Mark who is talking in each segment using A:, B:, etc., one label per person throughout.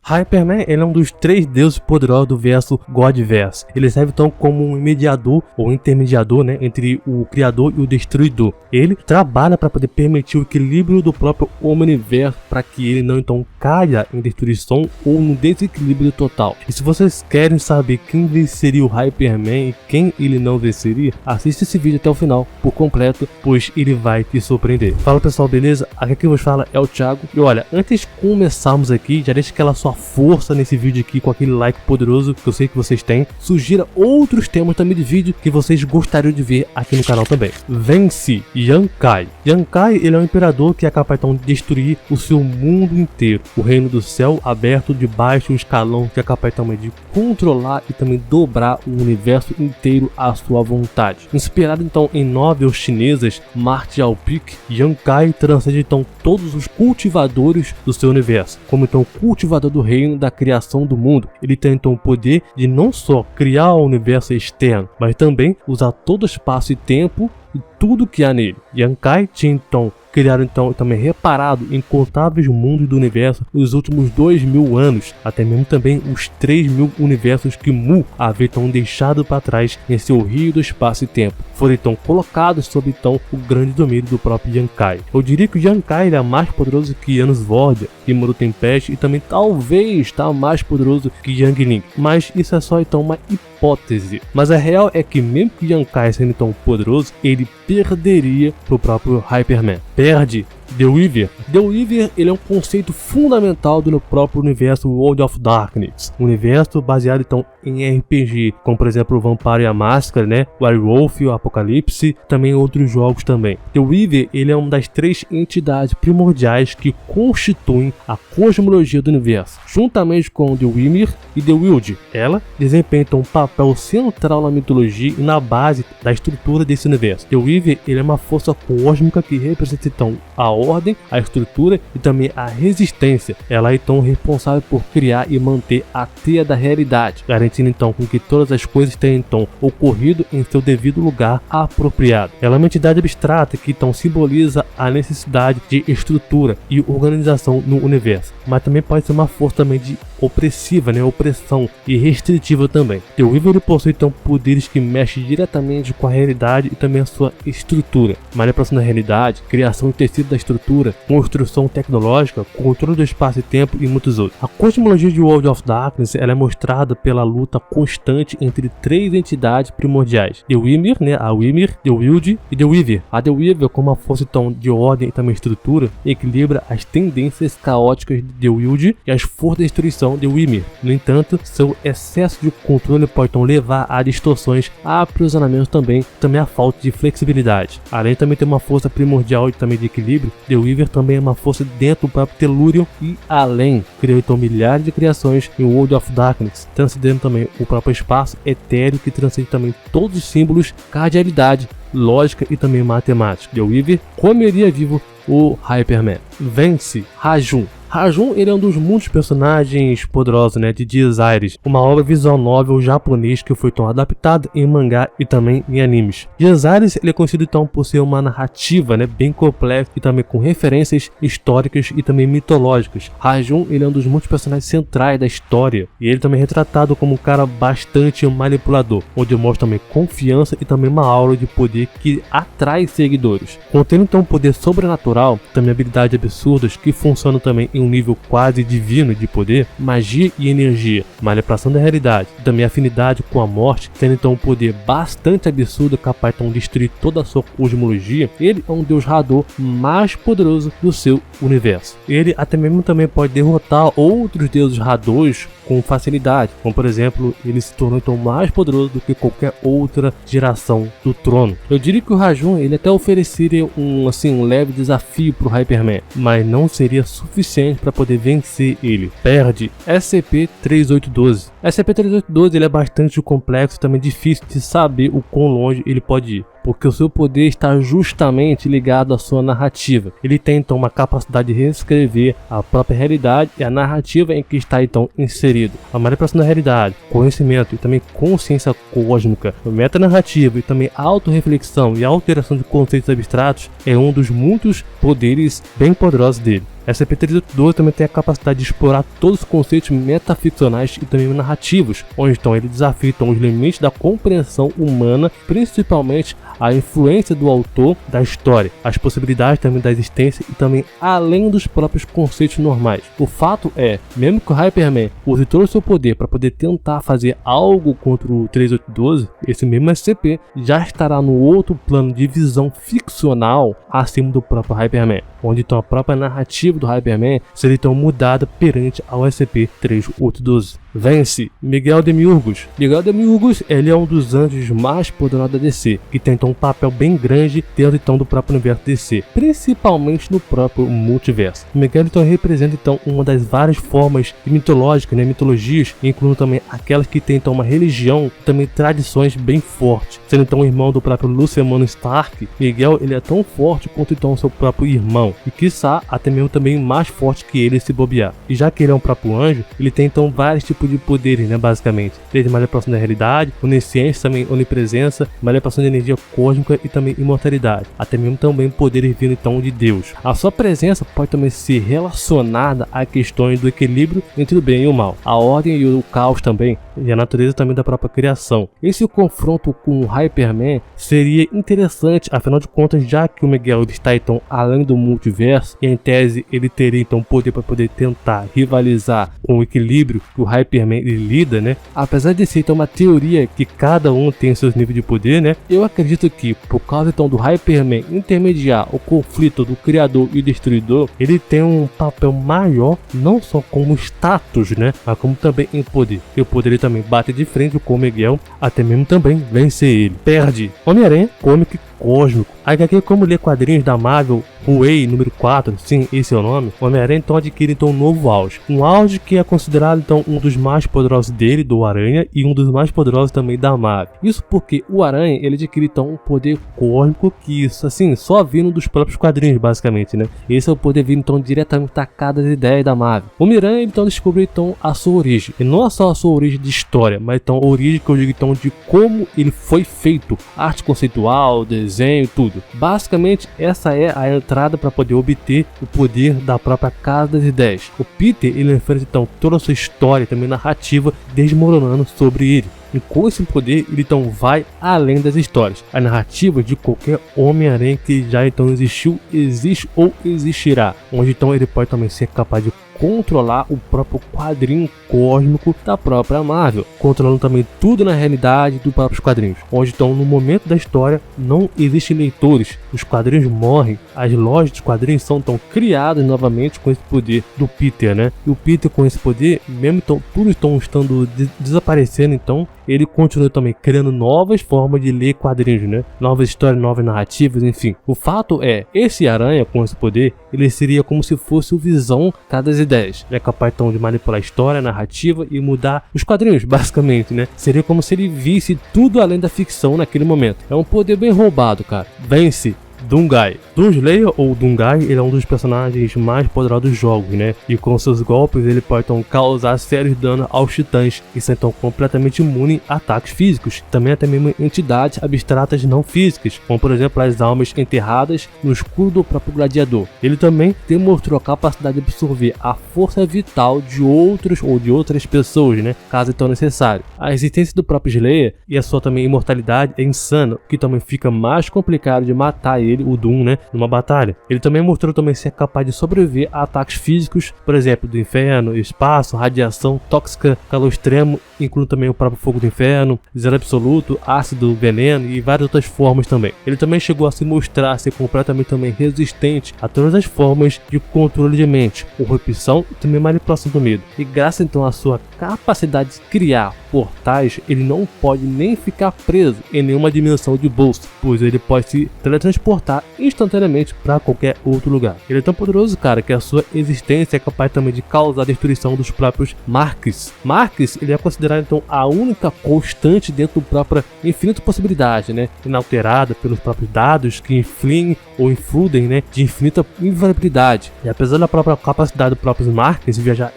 A: Hyperman, ele é um dos 3 deuses poderosos do verso Godverse. Ele serve então como um mediador ou intermediador, né, entre o criador e o destruidor. Ele trabalha para poder permitir o equilíbrio do próprio Omniverse, para que ele não então caia em destruição ou no desequilíbrio total. E se vocês querem saber quem venceria o Hyperman e quem ele não venceria, assista esse vídeo até o final por completo, pois ele vai te surpreender. Fala pessoal, beleza? Aqui quem vos fala é o Thiago. E olha, antes de começarmos aqui, já deixa aquela sua força nesse vídeo aqui com aquele like poderoso que eu sei que vocês têm. Sugira outros temas também de vídeo que vocês gostariam de ver aqui no canal também. Vence Yankai. Yankai, ele é um imperador que é capaz então de destruir o seu mundo inteiro. O reino do céu aberto de baixo escalão, que é capaz também de controlar e também dobrar o universo inteiro à sua vontade. Inspirado então em novelas chinesas martial pique, Yankai transcende então todos os cultivadores do seu universo, como então cultivador do reino da criação do mundo. Ele tem então o poder de não só criar o universo externo, mas também usar todo o espaço e tempo e tudo que há nele. Yankai tinha então criaram então também reparado incontáveis mundos do universo nos últimos 2000 anos, até mesmo também os 3000 universos que Mu havia então deixado para trás em seu rio do espaço e tempo, foram então colocados sob então o grande domínio do próprio Yankai. Eu diria que o Yankai é mais poderoso que Janus Vordia, que Muro Tempest, e também talvez está mais poderoso que Yang Ling, mas isso é só então uma hipótese. Mas a real é que mesmo que Yankai sendo tão poderoso, ele perderia pro próprio Hyperman. Perde The Weaver. The Weaver, ele é um conceito fundamental do próprio universo World of Darkness, um universo baseado então em RPG, como por exemplo o Vampire e a Máscara, né, o Werewolf, o Apocalipse, também outros jogos também. The Weaver, ele é uma das 3 entidades primordiais que constituem a cosmologia do universo, juntamente com The Wyrmir e The Wild. Ela desempenha então um papel central na mitologia e na base da estrutura desse universo. The Weaver, ele é uma força cósmica que representa então a ordem, a estrutura e também a resistência. Ela é então responsável por criar e manter a teia da realidade, garantindo então com que todas as coisas tenham então ocorrido em seu devido lugar apropriado. Ela é uma entidade abstrata que então simboliza a necessidade de estrutura e organização no universo, mas também pode ser uma força também de opressiva, né, opressão e restritiva também. The Weaver possui então poderes que mexem diretamente com a realidade e também a sua estrutura, manipulação da realidade, criação e tecido da estrutura, construção tecnológica, controle do espaço e tempo e muitos outros. A cosmologia de World of Darkness, ela é mostrada pela luta constante entre 3 entidades primordiais: The Wyrmir, né, a Wyrmir, The Wild e The Weaver. A The Weaver, como uma força então de ordem e também estrutura, equilibra as tendências caóticas de The Wild e as forças de destruição de Wyrmir. No entanto, seu excesso de controle pode então levar a distorções, a aprisionamentos também a falta de flexibilidade. Além de também ter uma força primordial e também de equilíbrio, The Weaver também é uma força dentro do próprio Tellurium e além. Criou então milhares de criações em World of Darkness, transcendendo também o próprio espaço etéreo que transcende também todos os símbolos, cardialidade, lógica e também matemática. The Weaver comeria vivo o Hyperman. Vence Rajun. Rajun, ele é um dos muitos personagens poderosos, né, de Desires, uma obra visual novel japonês que foi tão adaptada em mangá e também em animes. Desires, ele é conhecido então por ser uma narrativa, né, bem complexa e também com referências históricas e também mitológicas. Rajun, ele é um dos muitos personagens centrais da história e ele também é retratado como um cara bastante manipulador, onde mostra também confiança e também uma aura de poder que atrai seguidores. Contendo então poder sobrenatural, também habilidades absurdas que funcionam também em um nível quase divino de poder, magia e energia, manipulação da realidade, e também afinidade com a morte, tendo então um poder bastante absurdo capaz de destruir toda a sua cosmologia. Ele é um deus Hador mais poderoso do seu universo. Ele até mesmo também pode derrotar outros deuses Hadors com facilidade, como por exemplo, ele se tornou então mais poderoso do que qualquer outra geração do trono. Eu diria que o Rajun, ele até ofereceria um leve desafio para o Hyperman, mas não seria suficiente para poder vencer ele. Perde SCP-3812. SCP-3812, ele é bastante complexo e também difícil de saber o quão longe ele pode ir, porque o seu poder está justamente ligado à sua narrativa. Ele tem então uma capacidade de reescrever a própria realidade e a narrativa em que está então inserido. A manipulação da realidade, conhecimento e também consciência cósmica, metanarrativa e também autorreflexão e alteração de conceitos abstratos é um dos muitos poderes bem poderosos dele. SCP-382 também tem a capacidade de explorar todos os conceitos metaficcionais e também narrativos, onde então ele desafia então, os limites da compreensão humana, principalmente a influência do autor da história, as possibilidades também da existência e também além dos próprios conceitos normais. O fato é, mesmo que o Hyperman use todo o seu poder para poder tentar fazer algo contra o 3812, esse mesmo SCP já estará no outro plano de visão ficcional acima do próprio Hyperman, onde então a própria narrativa do Hyperman seria então mudada perante ao SCP-3812. Vence Miguel Demiurgos. Miguel Demiurgos, ele é um dos anjos mais poderosos da DC, que tem então um papel bem grande dentro então do próprio universo DC, principalmente no próprio multiverso. Miguel então representa então uma das várias formas mitológicas, mitologias, incluindo também aquelas que tem então uma religião, também tradições bem fortes. Sendo então o irmão do próprio Luciano Stark, Miguel ele é tão forte quanto então o seu próprio irmão, e quiçá até mesmo também mais forte que ele se bobear. E já que ele é um próprio anjo, ele tem então vários tipos de poderes, basicamente, desde manipulação da realidade, onisciência, também onipresença, manipulação de energia cósmica e também imortalidade, até mesmo também poderes vindo então de Deus. A sua presença pode também ser relacionada a questões do equilíbrio entre o bem e o mal, a ordem e o caos também, e a natureza também da própria criação. Esse confronto com o Hyperman seria interessante, afinal de contas, já que o Miguel está então além do multiverso, e em tese ele teria então poder para poder tentar rivalizar com o equilíbrio que o Hyperman ele lida, apesar de ser então uma teoria que cada um tem seus níveis de poder, eu acredito que por causa então do Hyperman intermediar o conflito do criador e destruidor, ele tem um papel maior, não só como status, mas como também em poder. E o poder ele também bate de frente com o Miguel, até mesmo também vencer ele. Perde Homem-Aranha Comic Cósmico. A HQ, como ler quadrinhos da Marvel, Huey número 4, sim, esse é o nome, o Homem-Aranha então adquire então um novo auge. Um auge que é considerado então um dos mais poderosos dele, do Aranha, e um dos mais poderosos também da Marvel. Isso porque o Aranha, ele adquire então um poder cósmico que isso, assim, só vindo dos próprios quadrinhos, basicamente, Esse é o poder vindo então diretamente da cada ideia da Marvel. O Miranha então descobriu então a sua origem, e não só a sua origem de história, mas então a origem que eu digo então de como ele foi feito, arte conceitual, desenho, tudo. Basicamente, essa é a entrada para poder obter o poder da própria Casa das Ideias. O Peter, ele enfrenta então toda a sua história, também narrativa, desmoronando sobre ele. E com esse poder, ele então vai além das histórias. A narrativa de qualquer Homem-Aranha que já então existiu, existe ou existirá. Onde então ele pode também ser capaz de controlar o próprio quadrinho cósmico da própria Marvel, controlando também tudo na realidade dos próprios quadrinhos, onde então no momento da história não existem leitores, os quadrinhos morrem, as lojas de quadrinhos são então criadas novamente com esse poder do Peter, E o Peter com esse poder, mesmo então tudo estão estando desaparecendo, então ele continua também criando novas formas de ler quadrinhos, novas histórias, novas narrativas, enfim. O fato é, esse Aranha com esse poder, ele seria como se fosse o Visão das Ideias. Ele é capaz então de manipular a história, a narrativa e mudar os quadrinhos, basicamente, Seria como se ele visse tudo além da ficção naquele momento. É um poder bem roubado, cara. Vence Doomguy. Doomslayer ou Doomguy, ele é um dos personagens mais poderosos dos jogos, E com seus golpes ele pode então causar sérios danos aos titãs, que são então completamente imunes a ataques físicos, também até mesmo entidades abstratas não físicas, como por exemplo as almas enterradas no escudo do próprio gladiador. Ele também demonstrou a capacidade de absorver a força vital de outros ou de outras pessoas, caso então necessário. A existência do próprio Slayer e a sua também imortalidade é insana, o que também fica mais complicado de matar ele, o Doom, numa batalha. Ele também mostrou também ser capaz de sobreviver a ataques físicos, por exemplo, do inferno, espaço, radiação tóxica, calor extremo, incluindo também o próprio fogo do inferno, zero absoluto, ácido, veneno e várias outras formas também. Ele também chegou a se mostrar ser completamente também resistente a todas as formas de controle de mente, corrupção e também manipulação do medo. E graças então à sua capacidade de criar portais, ele não pode nem ficar preso em nenhuma dimensão de bolsa, pois ele pode se teletransportar instantaneamente para qualquer outro lugar. Ele é tão poderoso, cara, que a sua existência é capaz também de causar a destruição dos próprios Marques. Marques, ele é considerado então a única constante dentro da própria infinita possibilidade, inalterada pelos próprios dados que influem ou influem, de infinita invariabilidade. E apesar da própria capacidade dos próprios Marques de viajar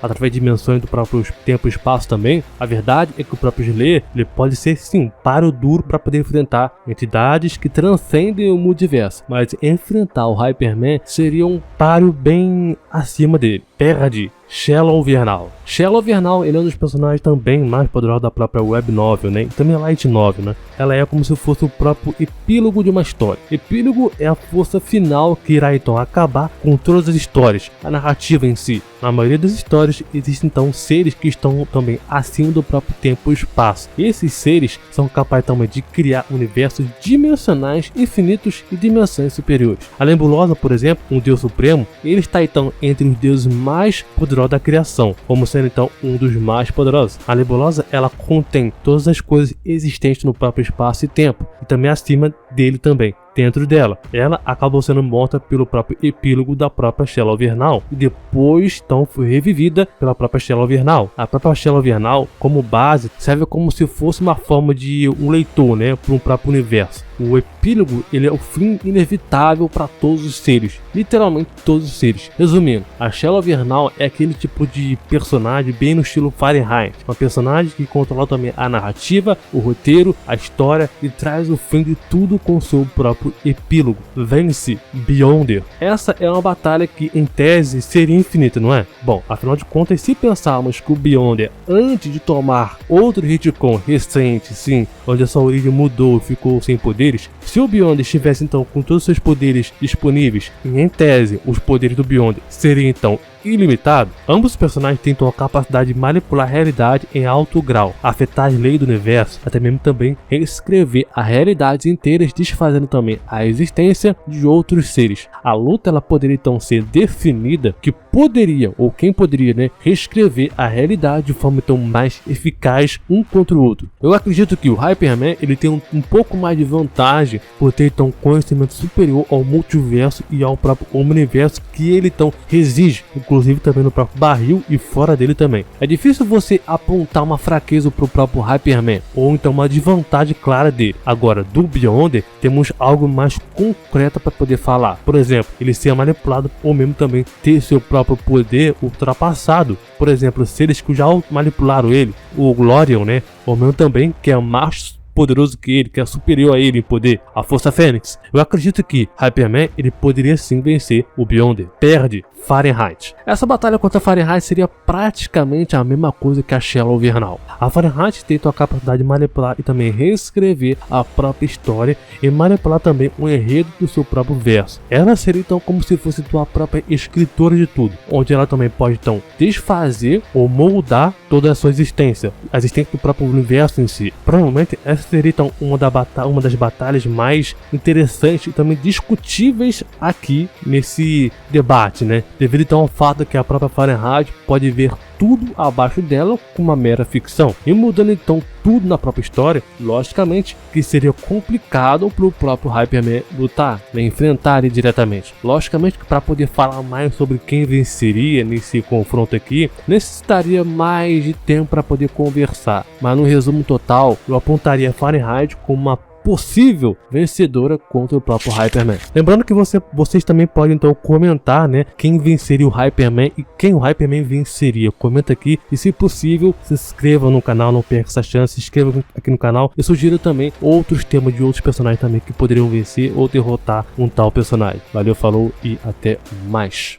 A: através de dimensões do próprio tempo e espaço também, a verdade é que o próprio Slayer, ele pode ser sim um páreo duro para poder enfrentar entidades que transcendem o multiverso, mas enfrentar o Hyperman seria um páreo bem acima dele. Perde Shallow Vernal. Shallow Vernal, ele é um dos personagens também mais poderosos da própria web novel, né? E também light novel, né? Ela é como se fosse o próprio epílogo de uma história. Epílogo é a força final que irá então acabar com todas as histórias, a narrativa em si. Na maioria das histórias existem então seres que estão também acima do próprio tempo e espaço. Esses seres são capazes também de criar universos dimensionais infinitos e dimensões superiores. A Nebulosa, por exemplo, um deus supremo, ele está então entre os deuses mais poderosos da criação, como sendo então um dos mais poderosos. A Nebulosa, ela contém todas as coisas existentes no próprio espaço e tempo, e também acima dele também. Dentro dela, ela acabou sendo morta pelo próprio epílogo da própria Shallow Vernal e depois então foi revivida pela própria Shallow Vernal. A própria Shallow Vernal, como base, serve como se fosse uma forma de um leitor, né, para um próprio universo. O epílogo, ele é o fim inevitável para todos os seres, literalmente todos os seres. Resumindo, a Shallow Vernal é aquele tipo de personagem bem no estilo Fahrenheit, uma personagem que controla também a narrativa, o roteiro, a história e traz o fim de tudo com seu próprio epílogo. Vence Beyonder. Essa é uma batalha que em tese seria infinita, não é? Bom, afinal de contas, se pensarmos que o Beyonder, antes de tomar outro retcon recente, sim, onde a sua origem mudou e ficou sem poderes, se o Beyonder estivesse então com todos os seus poderes disponíveis, e em tese os poderes do Beyonder seriam então ilimitado, ambos os personagens têm então a capacidade de manipular a realidade em alto grau, afetar as leis do universo, até mesmo também reescrever a realidade inteira, desfazendo também a existência de outros seres. A luta ela poderia então ser definida que poderia, ou quem poderia, né, reescrever a realidade de forma então mais eficaz um contra o outro. Eu acredito que o Hyperman ele tem um pouco mais de vantagem por ter então conhecimento superior ao multiverso e ao próprio universo que ele então exige, inclusive também no próprio barril e fora dele também. É difícil você apontar uma fraqueza para o próprio Hyperman, ou então uma desvantagem clara dele. Agora, do Beyonder, temos algo mais concreto para poder falar. Por exemplo, ele ser manipulado ou mesmo também ter seu próprio poder ultrapassado. Por exemplo, seres que já manipularam ele, o Glorion, né? Ou mesmo também que é mais poderoso que ele, que é superior a ele em poder, a Força Fênix. Eu acredito que Hyperman ele poderia sim vencer o Beyonder. Perde Fahrenheit. Essa batalha contra Fahrenheit seria praticamente a mesma coisa que a Shallow Vernal. A Fahrenheit tem a capacidade de manipular e também reescrever a própria história e manipular também o enredo do seu próprio verso. Ela seria então como se fosse a própria escritora de tudo, onde ela também pode então desfazer ou moldar toda a sua existência, a existência do próprio universo em si. Provavelmente essa seria então uma das batalhas mais interessantes e também discutíveis aqui nesse debate, né? Devido então ao fato que a própria Fahrenheit pode ver tudo abaixo dela com uma mera ficção, e mudando então tudo na própria história, logicamente que seria complicado para o próprio Hyperman lutar, né, enfrentar ele diretamente. Logicamente que para poder falar mais sobre quem venceria nesse confronto aqui, necessitaria mais de tempo para poder conversar, mas no resumo total, eu apontaria a Fahrenheit como uma possível vencedora contra o próprio Hyperman. Lembrando que vocês também podem então comentar, né, quem venceria o Hyperman e quem o Hyperman venceria. Comenta aqui e, se possível, se inscreva no canal, não perca essa chance, se inscreva aqui no canal. Eu sugiro também outros temas de outros personagens também que poderiam vencer ou derrotar um tal personagem. Valeu, falou e até mais.